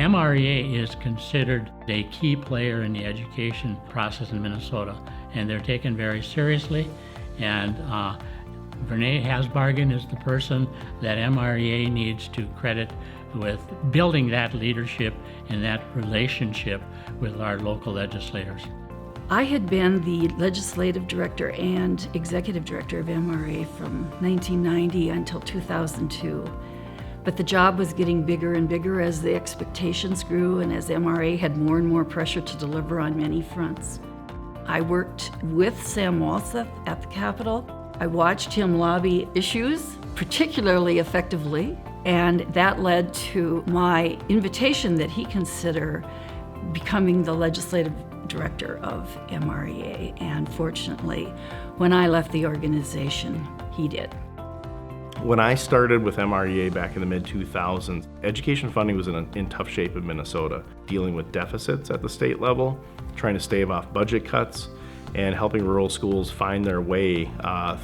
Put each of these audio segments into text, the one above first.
MREA is considered a key player in the education process in Minnesota, and they're taken very seriously. And VERNAE HASBARGEN is the person that MREA needs to credit with building that leadership and that relationship with our local legislators. I had been the legislative director and executive director of MREA from 1990 until 2002. But the job was getting bigger and bigger as the expectations grew and as MREA had more and more pressure to deliver on many fronts. I worked with Sam WALSETH at the Capitol. I watched him lobby issues particularly effectively, and that led to my invitation that he consider becoming the legislative director of MREA. And fortunately, when I left the organization, he did. When I started with MREA back in the mid-2000s, education funding was in tough shape in Minnesota, dealing with deficits at the state level, trying to stave off budget cuts, and helping rural schools find their way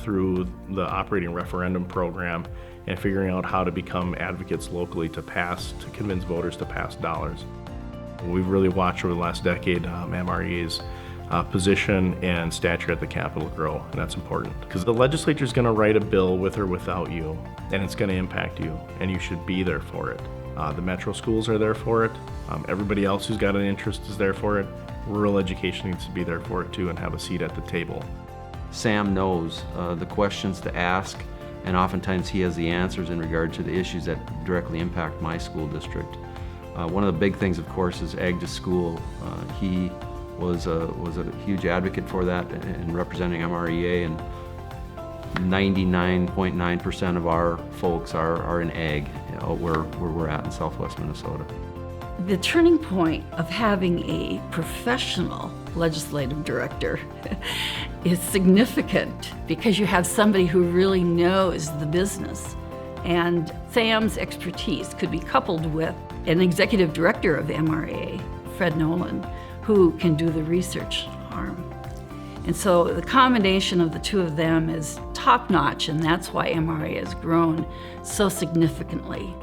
through the operating referendum program and figuring out how to become advocates locally to convince voters to pass dollars. We've really watched over the last decade MREA's position and stature at the Capitol grow, and that's important because the legislature is going to write a bill with or without you, and it's going to impact you, and you should be there for it. The metro schools are there for it. Everybody else who's got an interest is there for it. Rural education needs to be there for it too and have a seat at the table. Sam knows the questions to ask, and oftentimes he has the answers in regard to the issues that directly impact my school district. One of the big things, of course, is Ag to School. He was a huge advocate for that in representing MREA, and 99.9% of our folks are in ag, where we're at in southwest Minnesota. The turning point of having a professional legislative director is significant because you have somebody who really knows the business. And Sam's expertise could be coupled with an executive director of MREA, Fred Nolan, who can do the research arm. And so the combination of the two of them is top-notch, and that's why MREA has grown so significantly.